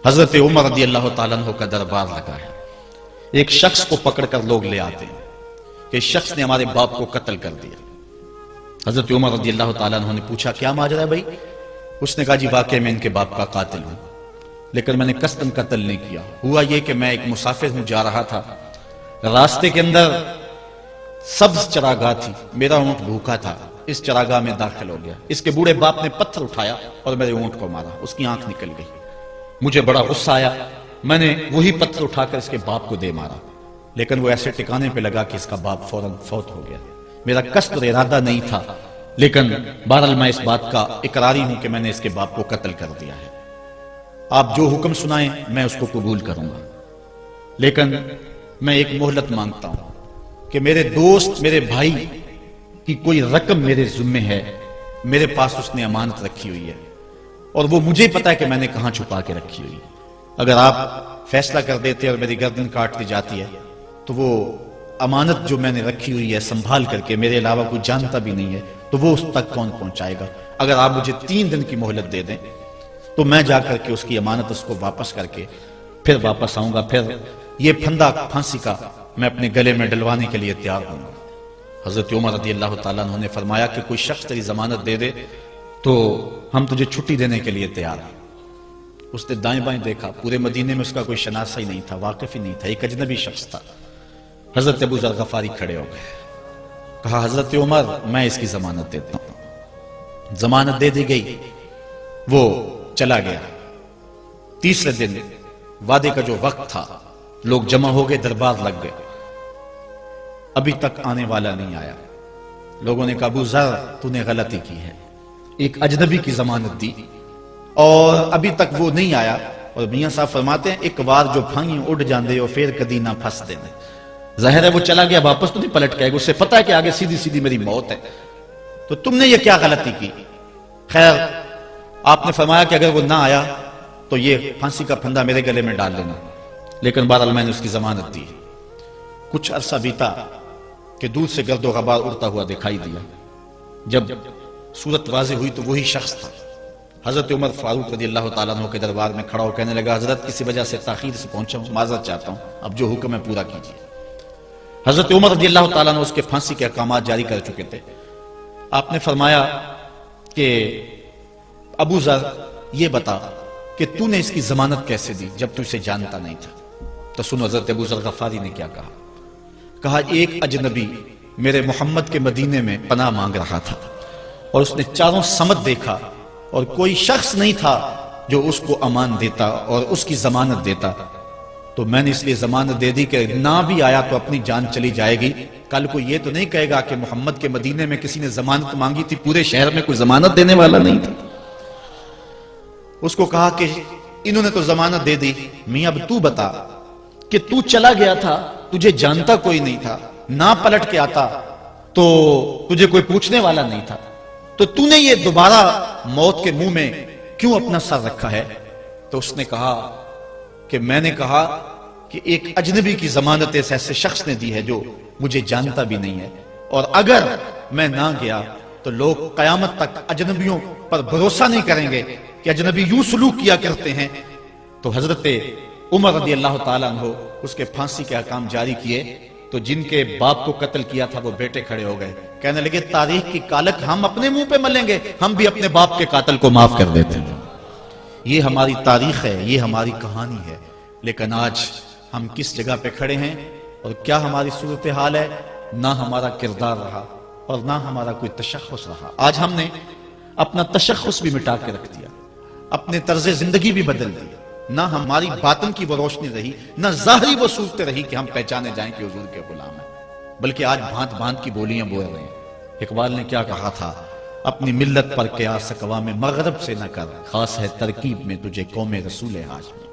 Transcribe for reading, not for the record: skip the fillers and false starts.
حضرت عمر رضی اللہ تعالیٰ عنہ کا دربار لگا ہے. ایک شخص کو پکڑ کر لوگ لے آتے ہیں کہ اس شخص نے ہمارے باپ کو قتل کر دیا. حضرت عمر رضی اللہ تعالیٰ عنہ نے پوچھا کیا ماجرا ہے بھائی؟ اس نے کہا جی واقعی میں ان کے باپ کا قاتل ہوں، لیکن میں نے قصداً قتل نہیں کیا. ہوا یہ کہ میں ایک مسافر ہوں، جا رہا تھا، راستے کے اندر سبز چراگاہ تھی، میرا اونٹ بھوکا تھا، اس چراگاہ میں داخل ہو گیا. اس کے بوڑھے باپ نے پتھر اٹھایا اور میرے اونٹ کو مارا، اس کی آنکھ نکل گئی. مجھے بڑا غصہ آیا، میں نے وہی پتھر اٹھا کر اس کے باپ کو دے مارا، لیکن وہ ایسے ٹکانے پہ لگا کہ اس کا باپ فوراً فوت ہو گیا. میرا قصد اور ارادہ نہیں تھا، لیکن بہرحال میں اس بات کا اقراری ہوں کہ میں نے اس کے باپ کو قتل کر دیا ہے. آپ جو حکم سنائیں میں اس کو قبول کروں گا، لیکن میں ایک مہلت مانگتا ہوں کہ میرے دوست، میرے بھائی کی کوئی رقم میرے ذمہ ہے، میرے پاس اس نے امانت رکھی ہوئی ہے اور وہ مجھے پتا ہے کہ میں نے کہاں چھپا کے رکھی ہوئی ہے. اگر آپ فیصلہ کر دیتے اور میری گردن کاٹ دی جاتی ہے تو وہ امانت جو میں نے رکھی ہوئی ہے سنبھال کر کے، میرے علاوہ کوئی جانتا بھی نہیں ہے، تو وہ اس تک کون پہنچائے گا؟ اگر آپ مجھے 3 دن کی مہلت دے دیں تو میں جا کر کے اس کی امانت اس کو واپس کر کے پھر واپس آؤں گا، پھر یہ پھندا پھانسی کا میں اپنے گلے میں ڈلوانے کے لیے تیار ہوں گا. حضرت عمر رضی اللہ تعالیٰ عنہ نے فرمایا کہ کوئی شخص تیری ضمانت دے دے تو ہم تجھے چھٹی دینے کے لیے تیار ہیں. اس نے دائیں بائیں دیکھا، پورے مدینے میں اس کا کوئی شناسہ ہی نہیں تھا، واقف ہی نہیں تھا، ایک اجنبی شخص تھا. حضرت ابو ذر غفاری کھڑے ہو گئے، کہا حضرت عمر میں اس کی ضمانت دیتا ہوں. ضمانت دے دی گئی، وہ چلا گیا. تیسرے دن وعدے کا جو وقت تھا، لوگ جمع ہو گئے، دربار لگ گئے. ابھی تک آنے والا نہیں آیا. لوگوں نے کہا ابو ذر تو نے غلطی کی ہے، ایک اجنبی کی ضمانت دی اور ابھی تک وہ نہیں آیا. اور میاں صاحب فرماتے ہیں ایک بار جو پھنگی اڑ جاندے اور پھر کدی نہ پھنس دینے. ظاہر ہے وہ چلا گیا، واپس تو نہیں پلٹ کے آئے گا، اسے پتا ہے کہ آگے سیدھی سیدھی میری موت ہے، تو تم نے یہ کیا غلطی کی؟ خیر آپ نے فرمایا کہ اگر وہ نہ آیا تو یہ پھانسی کا پھندا میرے گلے میں ڈال لینا، لیکن بہرحال میں نے اس کی ضمانت دی. کچھ عرصہ بیتا کہ دور سے گرد و غبار اڑتا ہوا دکھائی دیا. جب صورت واضح ہوئی تو وہی شخص تھا. حضرت عمر فاروق رضی اللہ تعالیٰ عنہ کے دربار میں کھڑا ہو کہنے لگا حضرت کسی وجہ سے تاخیر سے پہنچا ہوں، معذرت چاہتا ہوں، اب جو حکم ہے پورا کیجیے. حضرت عمر رضی اللہ تعالیٰ عنہ اس کے پھانسی کے احکامات جاری کر چکے تھے. آپ نے فرمایا کہ ابو ذر یہ بتا کہ تو نے اس کی ضمانت کیسے دی جب تو اسے جانتا نہیں تھا؟ تو سنو حضرت ابو ذر غفاری نے کیا کہا. کہا ایک اجنبی میرے محمد کے مدینے میں پناہ مانگ رہا تھا اور اس نے چاروں سمت دیکھا اور کوئی شخص نہیں تھا جو اس کو امان دیتا اور اس کی ضمانت دیتا، تو میں نے اس لیے ضمانت دے دی کہ نہ بھی آیا تو اپنی جان چلی جائے گی. کل کو یہ تو نہیں کہے گا کہ محمد کے مدینے میں کسی نے ضمانت مانگی تھی، پورے شہر میں کوئی ضمانت دینے والا نہیں تھا. اس کو کہا کہ انہوں نے تو ضمانت دے دی، میاں اب تو بتا کہ تو چلا گیا تھا، تجھے جانتا کوئی نہیں تھا، نہ پلٹ کے آتا تو تجھے کوئی پوچھنے والا نہیں تھا، تو تو نے یہ دوبارہ موت کے منہ میں کیوں اپنا سر رکھا ہے؟ تو اس نے کہا کہ میں نے کہا کہ ایک اجنبی کی ضمانت ایسے شخص نے دی ہے جو مجھے جانتا بھی نہیں ہے، اور اگر میں نہ گیا تو لوگ قیامت تک اجنبیوں پر بھروسہ نہیں کریں گے کہ اجنبی یوں سلوک کیا کرتے ہیں. تو حضرت عمر رضی اللہ تعالیٰ عنہ اس کے پھانسی کے احکام جاری کیے. تو جن کے باپ کو قتل کیا تھا وہ بیٹے کھڑے ہو گئے، کہنے لگے تاریخ کی کالک ہم اپنے منہ پہ ملیں گے، ہم بھی اپنے باپ کے قاتل کو معاف کر دیتے ہیں. یہ ہماری تاریخ ہے، یہ ہماری کہانی ہے. لیکن آج ہم کس جگہ پہ کھڑے ہیں اور کیا ہماری صورتحال ہے؟ نہ ہمارا کردار رہا اور نہ ہمارا کوئی تشخص رہا. آج ہم نے اپنا تشخص بھی مٹا کے رکھ دیا، اپنے طرز زندگی بھی بدل دی. نہ ہماری باطن کی وہ روشنی رہی، نہ ظاہری وہ صورت رہی کہ ہم پہچانے جائیں کہ حضور کے غلام ہیں، بلکہ آج بھانت بھانت کی بولیاں بول رہے ہیں. اقبال نے کیا کہا تھا؟ اپنی ملت پر قیاس اقوام مغرب سے نہ کر، خاص ہے ترکیب میں تجھے قوم رسول ہاشمی.